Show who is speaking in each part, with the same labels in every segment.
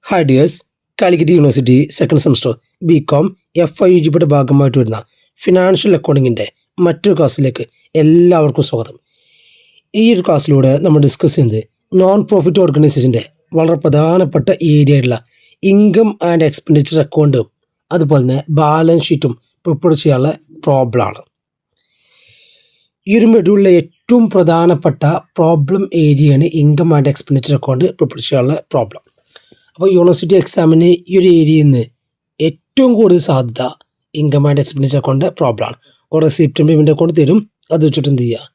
Speaker 1: Hi dears, Calicut university second semester BCom FIUGയുടെ ഭാഗമായിട്ട് വരുന്ന ഫിനാൻഷ്യൽ അക്കൗണ്ടിങ്ങിൻ്റെ മറ്റൊരു ക്ലാസ്സിലേക്ക് എല്ലാവർക്കും സ്വാഗതം. ഈ ഒരു ക്ലാസ്സിലൂടെ നമ്മൾ ഡിസ്കസ് ചെയ്യുന്നത് നോൺ പ്രോഫിറ്റ് ഓർഗനൈസേഷൻ്റെ വളരെ പ്രധാനപ്പെട്ട ഏരിയയുള്ള ഇൻകം ആൻഡ് എക്സ്പെൻഡിച്ചർ അക്കൗണ്ടും അതുപോലെ തന്നെ ബാലൻസ് ഷീറ്റും പ്രിപ്പയർ ചെയ്യാനുള്ള പ്രോബ്ലമാണ്. ഈ ഒരു മൊഡ്യൂളിലെ ഏറ്റവും പ്രധാനപ്പെട്ട പ്രോബ്ലം ഏരിയയാണ് income and expenditure account prepare ചെയ്യാനുള്ള പ്രോബ്ലം. അപ്പോൾ യൂണിവേഴ്സിറ്റി എക്സാമിന് ഈ ഒരു ഏരിയയിൽ നിന്ന് ഏറ്റവും കൂടുതൽ സാധ്യത ഇൻകം ആൻഡ് എക്സ്പെൻഡിച്ചർ അക്കൗണ്ട് പ്രോബ്ലമാണ്. ഒരു റെസിപ്റ്റ് പേയ്മെൻ്റ് അക്കൗണ്ട് തരും, അത് വെച്ചിട്ട് എന്ത് ചെയ്യുക,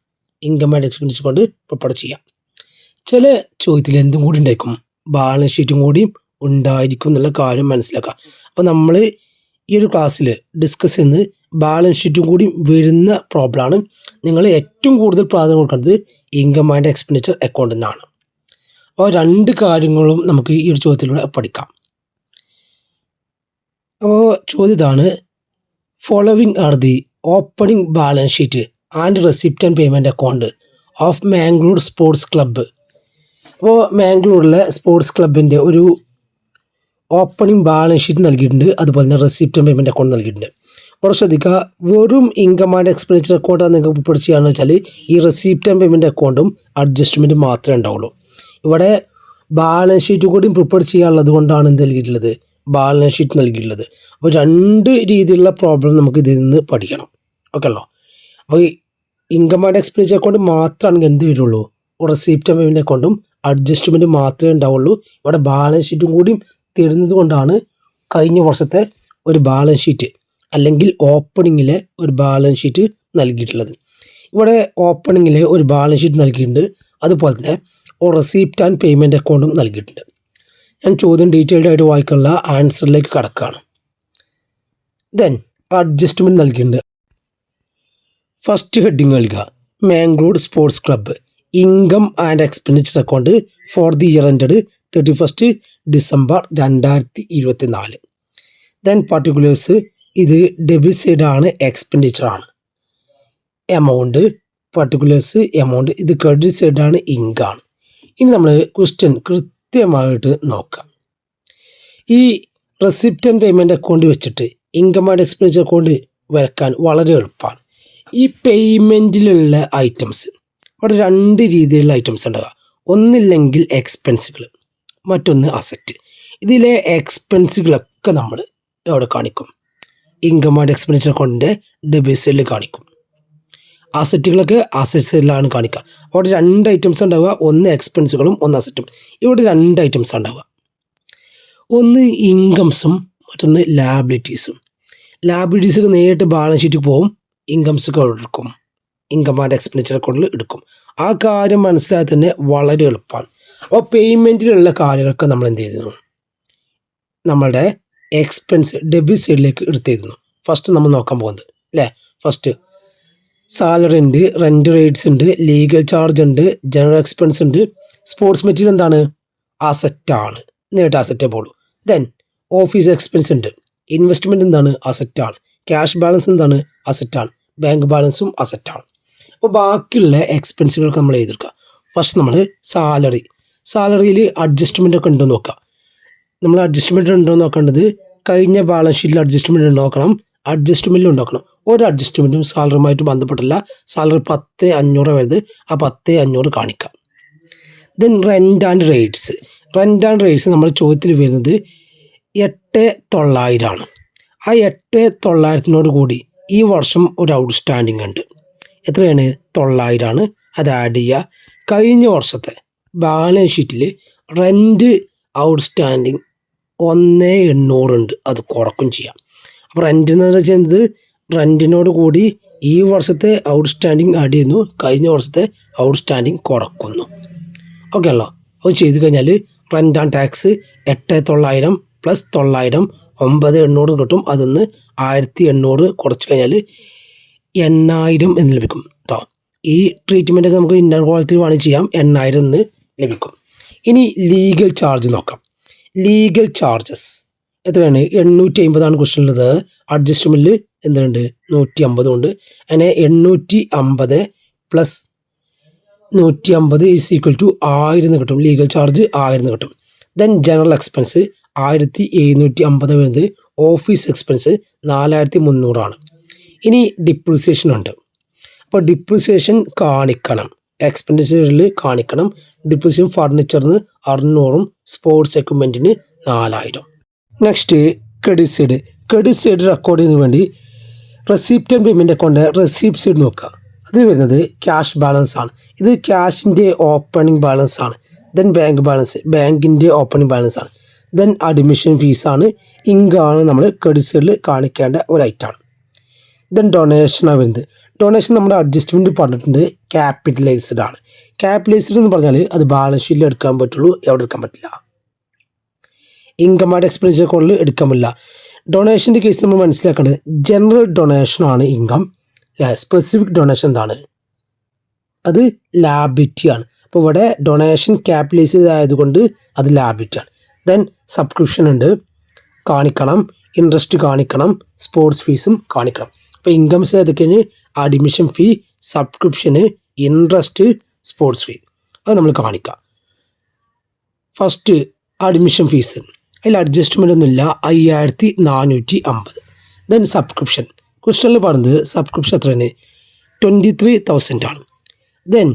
Speaker 1: income and expenditure account prepare ചെയ്യാം. ചില ചോദ്യത്തിൽ എന്തും കൂടി ഉണ്ടായിരിക്കും, ബാലൻസ് ഷീറ്റും കൂടിയും ഉണ്ടായിരിക്കും എന്നുള്ള കാര്യം മനസ്സിലാക്കാം. അപ്പോൾ നമ്മൾ ഈ ഒരു ക്ലാസ്സിൽ ഡിസ്കസ് ചെയ്യുന്നത് ബാലൻസ് ഷീറ്റും കൂടി വരുന്ന പ്രോബ്ലമാണ്. നിങ്ങൾ ഏറ്റവും കൂടുതൽ പ്രാധാന്യം കൊടുക്കുന്നത് ഇൻകം ആൻഡ് എക്സ്പെൻഡിച്ചർ അക്കൗണ്ട് എന്നാണ്. അപ്പോൾ രണ്ട് കാര്യങ്ങളും നമുക്ക് ഈ ഒരു ചോദ്യത്തിലൂടെ പഠിക്കാം. അപ്പോൾ ചോദ്യം ഇതാണ്: following are the opening balance sheet and receipt and payment account of Mangalore sports club. അപ്പോൾ മാംഗ്ലൂരിലെ സ്പോർട്സ് ക്ലബിൻ്റെ ഒരു ഓപ്പണിംഗ് ബാലൻസ് ഷീറ്റ് നൽകിയിട്ടുണ്ട്, അതുപോലെ തന്നെ റെസിപ്റ്റ് ആൻഡ് പേയ്മെൻറ്റ് അക്കൗണ്ട് നൽകിയിട്ടുണ്ട്. അവിടെ ശ്രദ്ധിക്കുക, വെറും ഇൻകം ആൻഡ് എക്സ്പെൻഡിച്ചർ അക്കൗണ്ടാണ് നിങ്ങൾക്ക് പ്രിപ്പയർ ചെയ്യാന്ന് വെച്ചാൽ ഈ റെസിപ്റ്റ് ആൻഡ് പേയ്മെൻറ്റ് അക്കൗണ്ടും അഡ്ജസ്റ്റ്മെൻറ്റും മാത്രമേ ഉണ്ടാവുള്ളൂ. ഇവിടെ ബാലൻസ് ഷീറ്റ് കൂടി പ്രിപ്പയർ ചെയ്യാനുള്ളത് കൊണ്ടാണ് എന്ത് നൽകിയിട്ടുള്ളത്, ബാലൻസ് ഷീറ്റ് നൽകിയിട്ടുള്ളത്. അപ്പോൾ രണ്ട് രീതിയിലുള്ള പ്രോബ്ലം നമുക്ക് ഇതിൽ നിന്ന് പഠിക്കണം. ഓക്കെ അല്ലോ. അപ്പോൾ ഈ ഇൻകം ആൻഡ് എക്സ്പെൻഡിച്ചർ അക്കൗണ്ട് മാത്രമാണെങ്കിൽ എന്ത് വരുള്ളൂ, റെസിപ്റ്റ് ആൻഡ് പേയ്മെൻറ്റ് അക്കൗണ്ടും അഡ്ജസ്റ്റ്മെൻറ്റും മാത്രമേ ഉണ്ടാവുള്ളൂ. ഇവിടെ ബാലൻസ് ഷീറ്റും കൂടി തരുന്നത് കൊണ്ടാണ് കഴിഞ്ഞ വർഷത്തെ ഒരു ബാലൻസ് ഷീറ്റ് അല്ലെങ്കിൽ ഓപ്പണിങ്ങിലെ ഒരു ബാലൻസ് ഷീറ്റ് നൽകിയിട്ടുള്ളത്. ഇവിടെ ഓപ്പണിങ്ങിലെ ഒരു ബാലൻസ് ഷീറ്റ് നൽകിയിട്ടുണ്ട്, അതുപോലെ തന്നെ റെസിപ്റ്റ് ആൻഡ് പേയ്മെൻറ്റ് അക്കൗണ്ടും നൽകിയിട്ടുണ്ട്. ഞാൻ ചോദ്യം ഡീറ്റെയിൽഡ് ആയിട്ട് വായിക്കാനുള്ള ആൻസറിലേക്ക് കടക്കുകയാണ്. ദെൻ അഡ്ജസ്റ്റ്മെൻറ്റ് നൽകിയിട്ടുണ്ട്. ഫസ്റ്റ് ഹെഡിങ് നൽകുക: Mangalore sports club income and expenditure account for the year ended 31 December 2024. Then particulars, ഇത് ഡെബിറ്റ് സൈഡാണ്, എക്സ്പെൻഡിച്ചറാണ്. എമൗണ്ട് പർട്ടിക്കുലേഴ്സ് എമൗണ്ട്, ഇത് ക്രെഡിറ്റ് സൈഡാണ്, ഇൻകാണ്. ഇനി നമ്മൾ ക്വസ്റ്റ്യൻ കൃത്യമായിട്ട് നോക്കാം. ഈ റെസിപ്റ്റ് ആൻഡ് പേയ്മെൻറ്റ് അക്കൗണ്ട് വെച്ചിട്ട് ഇൻകം ആൻഡ് എക്സ്പെൻഡിച്ചർ അക്കൗണ്ട് വരയ്ക്കാൻ വളരെ എളുപ്പമാണ്. ഈ പേയ്മെൻറ്റിലുള്ള ഐറ്റംസ് അവിടെ രണ്ട് രീതിയിലുള്ള ഐറ്റംസ് ഉണ്ടാകുക. ഒന്നില്ലെങ്കിൽ എക്സ്പെൻസുകൾ, മറ്റൊന്ന് അസറ്റ്. ഇതിലെ എക്സ്പെൻസുകളൊക്കെ നമ്മൾ എവിടെ കാണിക്കും, ഇൻകം ആൻഡ് എക്സ്പെൻഡിച്ചർ അക്കൗണ്ടിൻ്റെ ഡെബിറ്റ് സൈഡിൽ കാണിക്കും. അസറ്റുകളൊക്കെ അസറ്റ് സൈഡിലാണ് കാണിക്കുക. അവിടെ രണ്ട് ഐറ്റംസ് ഉണ്ടാവുക, ഒന്ന് എക്സ്പെൻസുകളും ഒന്ന് അസറ്റും. ഇവിടെ രണ്ട് ഐറ്റംസ് ഉണ്ടാവുക, ഒന്ന് ഇൻകംസും മറ്റൊന്ന് ലാബിലിറ്റീസും. ലാബിലിറ്റീസൊക്കെ നേരിട്ട് ബാലൻസ് ഷീറ്റിൽ പോകും, ഇൻകംസൊക്കെ എടുക്കും, ഇൻകം ആൻഡ് എക്സ്പെൻഡിച്ചർ അക്കൗണ്ടിൽ എടുക്കും. ആ കാര്യം മനസ്സിലായാൽ തന്നെ വളരെ എളുപ്പമാണ്. അപ്പോൾ പേയ്മെൻറ്റിലുള്ള കാര്യങ്ങളൊക്കെ നമ്മൾ എന്ത് ചെയ്തിരുന്നു, നമ്മളുടെ എക്സ്പെൻസ് ഡെബിറ്റ് സൈഡിലേക്ക് എടുത്തിരുന്നു. ഫസ്റ്റ് നമ്മൾ നോക്കാൻ പോകുന്നത് അല്ലേ, ഫസ്റ്റ് സാലറി ഉണ്ട്, റെൻറ്റ് റേറ്റ്സ് ഉണ്ട്, ലീഗൽ ചാർജ് ഉണ്ട്, ജനറൽ എക്സ്പെൻസ് ഉണ്ട്. സ്പോർട്സ് മെറ്റീരിയൽ എന്താണ്, അസറ്റാണ്, നേരിട്ട് അസറ്റേ പോളൂ. ദെൻ ഓഫീസ് എക്സ്പെൻസ് ഉണ്ട്, ഇൻവെസ്റ്റ്മെൻറ്റ് എന്താണ്, അസറ്റാണ്. ക്യാഷ് ബാലൻസ് എന്താണ്, അസറ്റാണ്. ബാങ്ക് ബാലൻസും അസറ്റാണ്. അപ്പോൾ ബാക്കിയുള്ള എക്സ്പെൻസുകൾക്ക് നമ്മൾ എഴുതിയെടുക്കുക. ഫസ്റ്റ് നമ്മൾ സാലറിയിൽ അഡ്ജസ്റ്റ്മെൻ്റ് ഒക്കെ ഉണ്ടോ നോക്കുക. നമ്മൾ അഡ്ജസ്റ്റ്മെൻറ്റ് ഉണ്ടോ നോക്കേണ്ടത് കഴിഞ്ഞ ബാലൻസ് ഷീറ്റിൽ അഡ്ജസ്റ്റ്മെൻറ്റ് നോക്കണം, അഡ്ജസ്റ്റ്മെൻറ്റിൽ ഉണ്ടാക്കണം. ഒരു അഡ്ജസ്റ്റ്മെൻറ്റും സാലറിയുമായിട്ട് ബന്ധപ്പെട്ടില്ല. സാലറി 10,500 വരുന്നത്, ആ 10,500 കാണിക്കാം. ദെൻ റെൻ്റ് ആൻഡ് റേറ്റ്സ് നമ്മുടെ ചോദ്യത്തിൽ വരുന്നത് 8,900 ആ 8,900 കൂടി ഈ വർഷം ഒരു ഔട്ട്സ്റ്റാൻഡിങ് ഉണ്ട്. എത്രയാണ്, 900. അത് ആഡ് ചെയ്യുക. കഴിഞ്ഞ വർഷത്തെ ബാലൻസ് ഷീറ്റിൽ റെൻറ്റ് ഔട്ട്സ്റ്റാൻഡിങ് 1,800 ഉണ്ട്, അത് കുറക്കും ചെയ്യാം. അപ്പോൾ റെൻറ്റ് എന്ന് പറയുന്നത് റെൻറ്റിനോട് കൂടി ഈ വർഷത്തെ ഔട്ട്സ്റ്റാൻഡിങ് ആഡ് ചെയ്യുന്നു, കഴിഞ്ഞ വർഷത്തെ ഔട്ട്സ്റ്റാൻഡിങ് കുറക്കുന്നു. ഓക്കെ ആണല്ലോ. അത് ചെയ്ത് കഴിഞ്ഞാൽ റെൻ്റ് ആൻഡ് ടാക്സ് 8,900 പ്ലസ് 900 9,800 കിട്ടും. അതൊന്ന് 1,800 കുറച്ച് കഴിഞ്ഞാൽ 8,000 എന്ന് ലഭിക്കും കേട്ടോ. ഈ ട്രീറ്റ്മെൻറ്റൊക്കെ നമുക്ക് ഇന്നർ ക്വാളിറ്റി വേണമെങ്കിൽ ചെയ്യാം. 8,000 എന്ന് ലഭിക്കും. ഇനി ലീഗൽ ചാർജ് നോക്കാം. ലീഗൽ ചാർജസ് എത്രയാണ്, 850 ക്വസ്റ്റ്യൻ ഉള്ളത്. അഡ്ജസ്റ്റ്മെൻറ്റിൽ എന്തുണ്ട്, 150 ഉണ്ട്. അങ്ങനെ 850 പ്ലസ് 150 ഈസ് ഈക്വൽ ടു 1000 കിട്ടും. ലീഗൽ ചാർജ് 1000 കിട്ടും. ദെൻ ജനറൽ എക്സ്പെൻസ് 1750 വരുന്നത്. Office expense 4300. ഇനി ഡിപ്രിസിയേഷൻ ഉണ്ട്. അപ്പോൾ ഡിപ്രിസിയേഷൻ കാണിക്കണം, എക്സ്പെൻഡിച്ചറിൽ കാണിക്കണം. ഡിപ്രിസിയേഷൻ ഫർണിച്ചറിന് 600, സ്പോർട്സ് എക്യുപ്മെൻറ്റിന് 4000. Next credit side. Credit side record ചെയ്യുന്നതിന് വേണ്ടി receipt and payment account receipt side നോക്കുക. അത് വരുന്നത് ക്യാഷ് ബാലൻസ് ആണ്. ഇത് ക്യാഷിൻ്റെ ഓപ്പണിംഗ് ബാലൻസ് ആണ്. ദെൻ ബാങ്ക് ബാലൻസ്, ബാങ്കിൻ്റെ ഓപ്പണിംഗ് ബാലൻസ് ആണ്. ദെൻ അഡ്മിഷൻ ഫീസാണ്. ഇങ്കാണ് നമ്മൾ ക്രെഡിറ്റ് സൈഡിൽ കാണിക്കേണ്ട ഒരു ഐറ്റമാണ്. ദെൻ ഡൊണേഷനാണ് വരുന്നത്. ഡൊണേഷൻ നമ്മുടെ അഡ്ജസ്റ്റ്മെൻറ്റ് പറഞ്ഞിട്ടുണ്ട് ക്യാപിറ്റലൈസ്ഡ് ആണ്. ക്യാപിറ്റലൈസ്ഡ് എന്ന് പറഞ്ഞാൽ അത് ബാലൻസ് ഷീറ്റിൽ എടുക്കാൻ പറ്റുള്ളൂ, എവിടെ എടുക്കാൻ പറ്റില്ല. ഇൻകം ആൻഡ് എക്സ്പെൻഡിച്ചർ അക്കൗണ്ടിൽ എടുക്കാൻ പറ്റില്ല. ഡൊണേഷൻ്റെ കേസ് നമ്മൾ മനസ്സിലാക്കേണ്ടത് ജനറൽ ഡൊണേഷനാണ് ഇൻകം. സ്പെസിഫിക് ഡൊണേഷൻ എന്താണ്? അത് ലാബിലിറ്റിയാണ്. അപ്പോൾ ഇവിടെ ഡൊണേഷൻ ക്യാപിറ്റലൈസ് ആയതുകൊണ്ട് അത് ലാബിലിറ്റിയാണ്. ദെൻ സബ്സ്ക്രിപ്ഷൻ ഉണ്ട്, കാണിക്കണം. ഇൻട്രസ്റ്റ് കാണിക്കണം, സ്പോർട്സ് ഫീസും കാണിക്കണം. അപ്പോൾ ഇൻകംസ് ഏതൊക്കെയാണ്? അഡ്മിഷൻ ഫീ, സബ്സ്ക്രിപ്ഷന്, ഇൻട്രസ്റ്റ്, സ്പോർട്സ് ഫീ. അത് നമ്മൾ കാണിക്കാം. ഫസ്റ്റ് അഡ്മിഷൻ ഫീസ്, അതിൽ അഡ്ജസ്റ്റ്മെൻ്റ് ഒന്നുമില്ല, 5450. ദെൻ സബ്സ്ക്രിപ്ഷൻ, ക്വസ്റ്റനിൽ പറഞ്ഞത് സബ്സ്ക്രിപ്ഷൻ എത്രയാണ്? 23,000 ആണ്. ദെൻ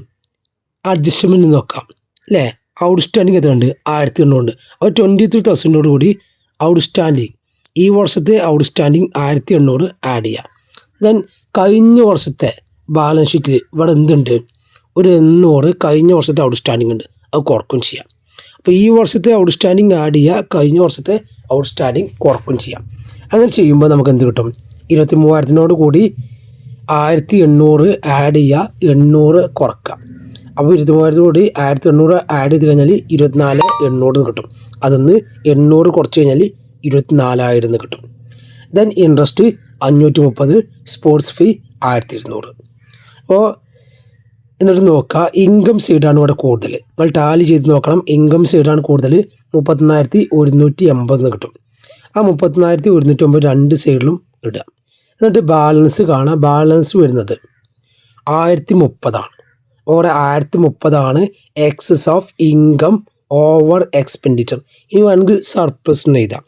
Speaker 1: അഡ്ജസ്റ്റ്മെൻറ്റ് നോക്കാം അല്ലേ. ഔട്ട്സ്റ്റാൻഡിങ് എത്രയുണ്ട്? 1800. അപ്പോൾ 23,000 കൂടി ഔട്ട്സ്റ്റാൻഡിങ്, ഈ വർഷത്തെ ഔട്ട്സ്റ്റാൻഡിങ് 1800 ആഡ് ചെയ്യാം. ദെൻ കഴിഞ്ഞ വർഷത്തെ ബാലൻസ് ഷീറ്റിൽ ഇവിടെ എന്തുണ്ട്? ഒരു 800 കഴിഞ്ഞ വർഷത്തെ ഔട്ട്സ്റ്റാൻഡിങ് ഉണ്ട്, അത് കുറക്കും ചെയ്യാം. അപ്പോൾ ഈ വർഷത്തെ ഔട്ട്സ്റ്റാൻഡിങ് ആഡ് ചെയ്യുക, കഴിഞ്ഞ വർഷത്തെ ഔട്ട്സ്റ്റാൻഡിങ് കുറക്കും ചെയ്യാം. അങ്ങനെ ചെയ്യുമ്പോൾ നമുക്ക് എന്ത് കിട്ടും? 23,000 കൂടി 1800 ആഡ് ചെയ്യുക, 800 കുറക്കുക. അപ്പോൾ 23,000 കൂടി 1800 ആഡ് ചെയ്ത് കഴിഞ്ഞാൽ 24,800 കിട്ടും. അതിന്ന് 800 കുറച്ച് കഴിഞ്ഞാൽ 24,000 കിട്ടും. ദെൻ ഇൻട്രസ്റ്റ് 530, സ്പോർട്സ് ഫീ 1200. അപ്പോൾ എന്നിട്ട് നോക്കുക, ഇൻകം സൈഡാണ് ഇവിടെ കൂടുതൽ. നിങ്ങൾ ടാലി ചെയ്ത് നോക്കണം. ഇൻകം സൈഡാണ് കൂടുതൽ, 34,180 കിട്ടും. ആ 34,180 രണ്ട് സൈഡിലും ഇടുക. എന്നിട്ട് ബാലൻസ് കാണാം. ബാലൻസ് വരുന്നത് 1030 ആണ്. അവിടെ 1030 excess of income over expenditure. ഇനി വേണമെങ്കിൽ സർപ്ലസ് എന്ന് എഴുതാം.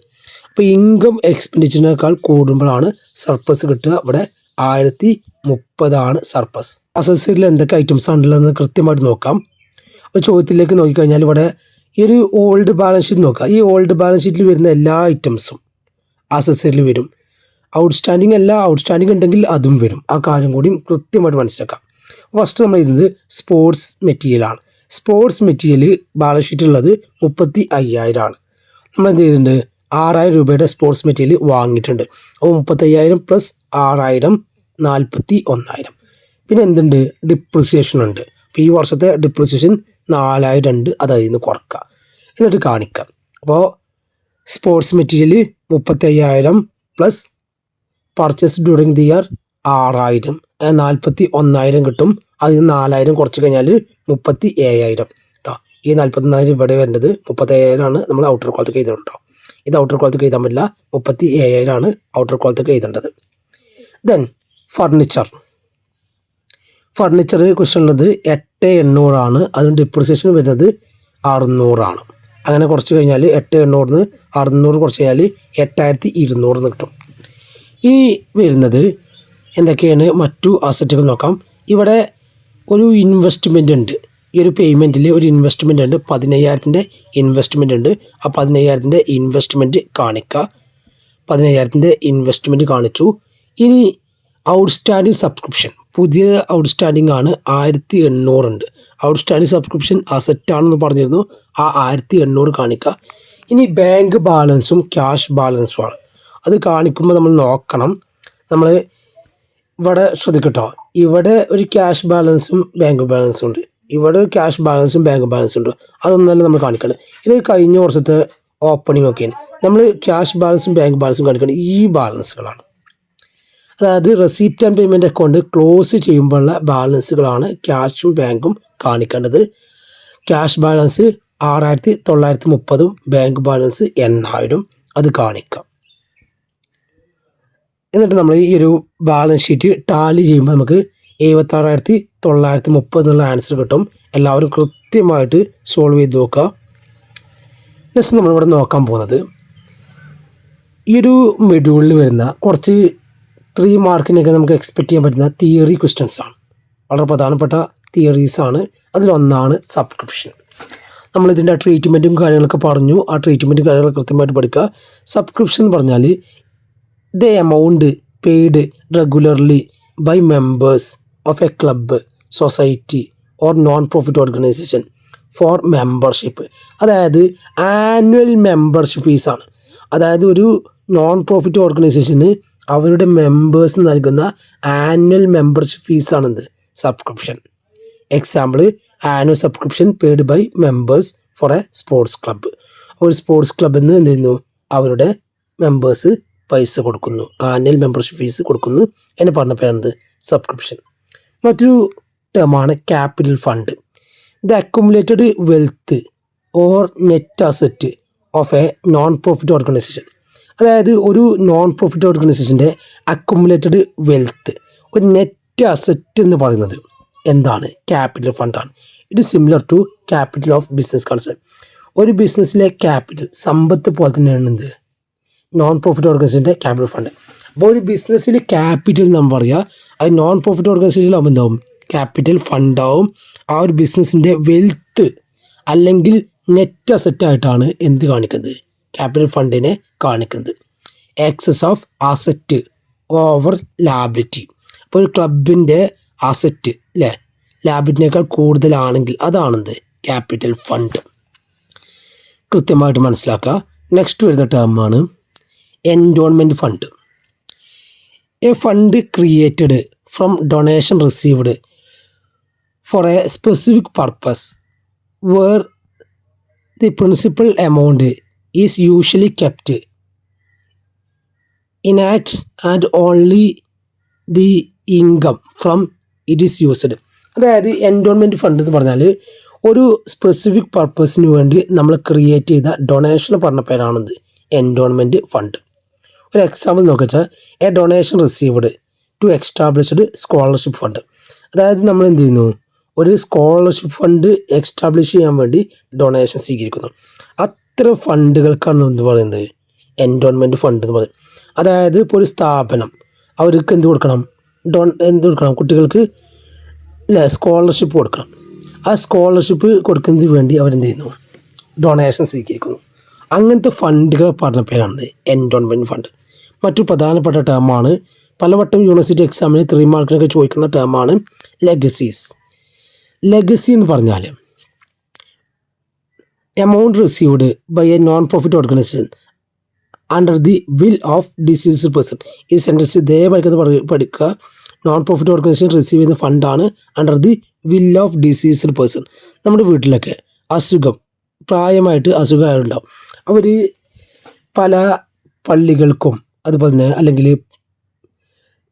Speaker 1: അപ്പോൾ ഇൻകം എക്സ്പെൻഡിച്ചറിനേക്കാൾ കൂടുമ്പോഴാണ് സർപ്ലസ് കിട്ടുക. ഇവിടെ 1030 സർപ്ലസ്. അസറ്റ്സിൽ എന്തൊക്കെ ഐറ്റംസ് ആണുള്ളതെന്ന് കൃത്യമായിട്ട് നോക്കാം. അപ്പോൾ ചോദ്യത്തിലേക്ക് നോക്കിക്കഴിഞ്ഞാൽ ഇവിടെ ഈ ഒരു ഓൾഡ് ബാലൻസ് ഷീറ്റ് നോക്കാം. ഈ ഓൾഡ് ബാലൻസ് ഷീറ്റിൽ വരുന്ന എല്ലാ ഐറ്റംസും അസറ്റ്സിൽ വരും. ഔട്ട്സ്റ്റാൻഡിങ് അല്ല, ഔട്ട്സ്റ്റാൻഡിങ് ഉണ്ടെങ്കിൽ അതും വരും. ആ കാര്യം കൂടി കൃത്യമായിട്ട് മനസ്സിലാക്കാം. ഫസ്റ്റ് നമ്മൾ എഴുതുന്നത് സ്പോർട്സ് മെറ്റീരിയലാണ്. സ്പോർട്സ് മെറ്റീരിയൽ ബാലൻസ് ഷീറ്റുള്ളത് 35,000 ആണ്. നമ്മൾ എന്ത് ചെയ്തിട്ടുണ്ട്? 6,000 രൂപയുടെ സ്പോർട്സ് മെറ്റീരിയൽ വാങ്ങിയിട്ടുണ്ട്. അപ്പോൾ 35,000 പ്ലസ് 6,000 41,000. പിന്നെ എന്തുണ്ട്? ഡിപ്രിസിയേഷൻ ഉണ്ട്. അപ്പോൾ ഈ വർഷത്തെ ഡിപ്രിസിയേഷൻ 4,000 ഉണ്ട്, അത് അതിൽ നിന്ന് കുറക്കുക. എന്നിട്ട് കാണിക്കാം. അപ്പോൾ sports material 35,000 plus purchase during the year 6,000, 41,000 കിട്ടും. അതിൽ 4,000 കുറച്ച് കഴിഞ്ഞാൽ 37,000 കേട്ടോ. ഈ 41,000 ഇവിടെ വരേണ്ടത് 37,000 ആണ്. നമ്മൾ ഔട്ടർ കോളത്തേക്ക് എഴുതണം കേട്ടോ. ഇത് ഔട്ടർ കോളത്തേക്ക് എഴുതാൻ പറ്റില്ല, 37,000 ആണ് ഔട്ടർ കോളത്തേക്ക് എഴുതേണ്ടത്. Then furniture. ഫർണിച്ചർ ക്വസ്റ്റനുള്ളത് 8,800 ആണ്. അതിന് ഡിപ്രിസിയേഷൻ വരുന്നത് 600 ആണ്. അങ്ങനെ കുറച്ച് കഴിഞ്ഞാൽ 8,800 600 കുറച്ച് കഴിഞ്ഞാൽ 8,200 കിട്ടും. ഇനി വരുന്നത് എന്തൊക്കെയാണ്? മറ്റു അസറ്റുകൾ നോക്കാം. ഇവിടെ ഒരു ഇൻവെസ്റ്റ്മെൻ്റ് ഉണ്ട്. ഈ ഒരു പേയ്മെൻറ്റിൽ ഒരു ഇൻവെസ്റ്റ്മെൻ്റ് ഉണ്ട്, 15,000 ഇൻവെസ്റ്റ്മെൻ്റ് ഉണ്ട്. ആ 15,000 ഇൻവെസ്റ്റ്മെൻറ്റ് കാണിക്കുക. 15,000 ഇൻവെസ്റ്റ്മെൻറ്റ് കാണിച്ചു. ഇനി ഔട്ട്സ്റ്റാൻഡിങ് സബ്സ്ക്രിപ്ഷൻ, പുതിയ ഔട്ട്സ്റ്റാൻഡിങ് ആണ്, 1,800 ഉണ്ട്. ഔട്ട്സ്റ്റാൻഡിങ് സബ്സ്ക്രിപ്ഷൻ അസറ്റാണെന്ന് പറഞ്ഞിരുന്നു. ആ 1,800 കാണിക്കുക. ഇനി ബാങ്ക് ബാലൻസും ക്യാഷ് ബാലൻസും ആണ്. അത് കാണിക്കുമ്പോൾ നമ്മൾ നോക്കണം. നമ്മൾ ഇവിടെ ശ്രദ്ധിക്കട്ടോ, ഇവിടെ ഒരു ക്യാഷ് ബാലൻസും ബാങ്ക് ബാലൻസും ഉണ്ട്. ഇവിടെ ഒരു ക്യാഷ് ബാലൻസും ബാങ്ക് ബാലൻസും ഉണ്ട്. അതൊന്നല്ല നമ്മൾ കാണിക്കണം. ഇത് കഴിഞ്ഞ വർഷത്തെ ഓപ്പണിംഗ് ഒക്കെയാണ്. നമ്മൾ ക്യാഷ് ബാലൻസും ബാങ്ക് ബാലൻസും കാണിക്കണം ഈ ബാലൻസുകളാണ്. അതായത് receipt and payment account close ചെയ്യുമ്പോഴുള്ള ബാലൻസുകളാണ് ക്യാഷും ബാങ്കും കാണിക്കേണ്ടത്. ക്യാഷ് ബാലൻസ് 6,930, ബാങ്ക് ബാലൻസ് 8,000, അത് കാണിക്കാം. എന്നിട്ട് നമ്മൾ ഈ ഒരു ബാലൻസ് ഷീറ്റ് ടാലി ചെയ്യുമ്പോൾ നമുക്ക് 76,930 എന്നുള്ള ആൻസർ കിട്ടും. എല്ലാവരും കൃത്യമായിട്ട് സോൾവ് ചെയ്ത് നോക്കുക. നെക്സ്റ്റ് നമ്മളിവിടെ നോക്കാൻ പോകുന്നത് ഈ ഒരു മെഡ്യൂളിൽ വരുന്ന കുറച്ച് 3 മാർക്കിനൊക്കെ നമുക്ക് എക്സ്പെക്റ്റ് ചെയ്യാൻ പറ്റുന്ന തിയറി ക്വസ്റ്റ്യൻസ് ആണ്. വളരെ പ്രധാനപ്പെട്ട തിയറീസാണ്. അതിലൊന്നാണ് സബ്സ്ക്രിപ്ഷൻ. നമ്മളിതിൻ്റെ ട്രീറ്റ്മെൻറ്റും കാര്യങ്ങളൊക്കെ പറഞ്ഞു. ആ ട്രീറ്റ്മെൻറ്റും കാര്യങ്ങളൊക്കെ കൃത്യമായിട്ട് പഠിക്കുക. സബ്സ്ക്രിപ്ഷൻ എന്ന് പറഞ്ഞാൽ the amount paid regularly by members of a club, society or non profit organisation for membership. അതായത് ആനുവൽ മെമ്പർഷിപ്പ് ഫീസാണ്. അതായത് ഒരു നോൺ പ്രോഫിറ്റ് ഓർഗനൈസേഷന് അവരുടെ മെമ്പേഴ്സ് നൽകുന്ന ആനുവൽ മെമ്പർഷിപ്പ് ഫീസാണെന്ത്? Subscription. Example, annual subscription paid by members for a sports club. ഒരു sports ക്ലബ്ബിൽ നിന്ന് എന്ത് ചെയ്യുന്നു? അവരുടെ മെമ്പേഴ്സ് പൈസ കൊടുക്കുന്നു, ആനുവൽ മെമ്പർഷിപ്പ് ഫീസ് കൊടുക്കുന്നു. എന്നെ പറഞ്ഞ പേരെന്ത്? സബ്സ്ക്രിപ്ഷൻ. മറ്റൊരു ടേമാണ് capital fund. The accumulated wealth or net asset of a non profit organisation. അതായത് ഒരു നോൺ പ്രോഫിറ്റ് ഓർഗനൈസേഷൻ്റെ അക്യുമുലേറ്റഡ് വെൽത്ത്, ഒരു നെറ്റ് അസറ്റ് എന്ന് പറയുന്നത് എന്താണ്? ക്യാപിറ്റൽ ഫണ്ടാണ്. It is similar to capital of business concern. ഒരു ബിസിനസ്സിലെ ക്യാപിറ്റൽ, സമ്പത്ത് പോലെ തന്നെയാണ് എന്ത്? നോൺ പ്രോഫിറ്റ് ഓർഗനൈസേഷൻ്റെ ക്യാപിറ്റൽ ഫണ്ട്. അപ്പോൾ ഒരു ബിസിനസ്സിൽ ക്യാപിറ്റൽ നമ്മൾ പറയുക, അത് നോൺ പ്രോഫിറ്റ് ഓർഗനൈസേഷനിലാകുമ്പോൾ എന്താവും? ക്യാപിറ്റൽ ഫണ്ടാവും. ആ ഒരു ബിസിനസ്സിൻ്റെ വെൽത്ത് അല്ലെങ്കിൽ നെറ്റ് അസറ്റായിട്ടാണ് എന്ത് കാണിക്കുന്നത്? ക്യാപിറ്റൽ ഫണ്ടിനെ കാണിക്കുന്നത്. Excess of asset over liability. അപ്പോൾ ഒരു ക്ലബിൻ്റെ അസറ്റ് അല്ലേ ലാബിലിറ്റിനേക്കാൾ കൂടുതലാണെങ്കിൽ അതാണെന്ത്? Capital fund. കൃത്യമായിട്ട് മനസ്സിലാക്കുക. നെക്സ്റ്റ് വരുന്ന ടേമാണ് endowment fund. A fund created from donation received for a specific purpose where the principal amount is usually kept intact and only the income from it is used. അതായത് endowment fund എന്ന് പറഞ്ഞാൽ ഒരു specific പർപ്പസിന് വേണ്ടി നമ്മൾ create ചെയ്ത donation പറഞ്ഞ പേരാണെന്ത്? Endowment fund. ഒരു എക്സാമ്പിൾ നോക്കിച്ചാൽ a donation received to established scholarship fund. അതായത് നമ്മൾ എന്ത് ചെയ്യുന്നു? ഒരു സ്കോളർഷിപ്പ് ഫണ്ട് എക്സ്റ്റാബ്ലിഷ് ചെയ്യാൻ വേണ്ടി ഡൊണേഷൻ സ്വീകരിക്കുന്നു. അത്തരം ഫണ്ടുകൾക്കാണ് എന്ത് പറയുന്നത്? എൻഡോൺമെൻറ്റ് ഫണ്ട് എന്ന് പറയുന്നത്. അതായത് ഇപ്പോൾ ഒരു സ്ഥാപനം അവർക്ക് എന്ത് കൊടുക്കണം? എന്ത് കൊടുക്കണം? കുട്ടികൾക്ക് അല്ലേ സ്കോളർഷിപ്പ് കൊടുക്കണം. ആ സ്കോളർഷിപ്പ് കൊടുക്കുന്നതിന് വേണ്ടി അവരെന്ത് ചെയ്യുന്നു? ഡൊണേഷൻ സ്വീകരിക്കുന്നു. അങ്ങനത്തെ ഫണ്ടുകൾ പറഞ്ഞ പേരാണ് എൻഡോൺമെൻറ്റ് ഫണ്ട്. മറ്റു പ്രധാനപ്പെട്ട ടേമാണ് പലവട്ടം യൂണിവേഴ്സിറ്റി എക്സാമിന് 3 മാർക്കിനൊക്കെ ചോദിക്കുന്ന ടേമാണ് ലെഗസീസ്. ലെഗസി എന്ന് പറഞ്ഞാൽ amount received by a non profit organisation under the will of deceased person. ഈ സെൻറ്റൻസ് ഇതേപോലെ പഠിക്കുക. നോൺ പ്രോഫിറ്റ് ഓർഗനൈസേഷൻ റിസീവ് ചെയ്യുന്ന ഫണ്ടാണ് under the will of deceased person. നമ്മുടെ വീട്ടിലൊക്കെ അസുഖം, പ്രായമായിട്ട് അസുഖമായിട്ടുണ്ടാവും. അവർ പല പള്ളികൾക്കും അതുപോലെ തന്നെ അല്ലെങ്കിൽ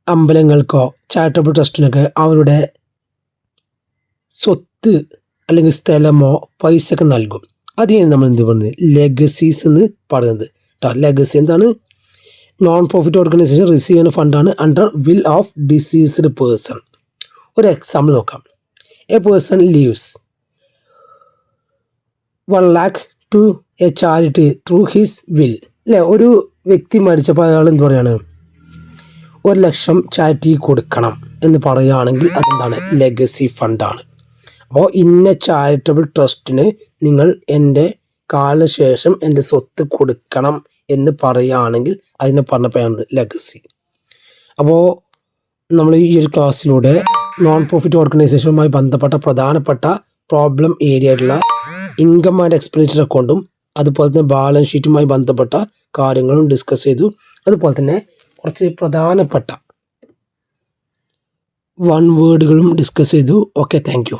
Speaker 1: അമ്പലങ്ങൾക്കോ ചാരിറ്റബിൾ ട്രസ്റ്റിനൊക്കെ അവരുടെ സ്വത്ത് അല്ലെങ്കിൽ സ്ഥലമോ പൈസ ഒക്കെ നൽകും. അതിനാണ് നമ്മൾ എന്ത് പറയുന്നത്? ലെഗസീസ് എന്ന് പറയുന്നത്. ലെഗസി എന്താണ്? നോൺ പ്രോഫിറ്റ് ഓർഗനൈസേഷൻ റിസീവ് ചെയ്യുന്ന ഫണ്ടാണ് under will of deceased person. ഒരു എക്സാമ്പിൾ നോക്കാം. A person leaves 1 lakh to a charity through his will. അല്ലേ, ഒരു വ്യക്തി മരിച്ചപ്പോൾ അയാൾ എന്ത് പറയാണ്? 1 ലക്ഷം ചാരിറ്റി കൊടുക്കണം എന്ന് പറയുകയാണെങ്കിൽ അതെന്താണ്? ലെഗസി ഫണ്ടാണ്. അപ്പോൾ ഇന്ന ചാരിറ്റബിൾ ട്രസ്റ്റിന് നിങ്ങൾ എൻ്റെ കാലശേഷം എൻ്റെ സ്വത്ത് കൊടുക്കണം എന്ന് പറയുകയാണെങ്കിൽ അതിനെ പറഞ്ഞ പേരാണ് ലെഗസി. അപ്പോൾ നമ്മൾ ഈ ഒരു ക്ലാസ്സിലൂടെ നോൺ പ്രോഫിറ്റ് ഓർഗനൈസേഷനുമായി ബന്ധപ്പെട്ട പ്രധാനപ്പെട്ട പ്രോബ്ലം ഏരിയ ആയിട്ടുള്ള ഇൻകം ആൻഡ് എക്സ്പെൻഡിച്ചർ അക്കൗണ്ടും അതുപോലെ തന്നെ ബാലൻസ് ഷീറ്റുമായി ബന്ധപ്പെട്ട കാര്യങ്ങളും ഡിസ്കസ് ചെയ്തു. അതുപോലെ തന്നെ കുറച്ച് പ്രധാനപ്പെട്ട 1 വേർഡുകളും ഡിസ്കസ് ചെയ്തു. Okay, thank you.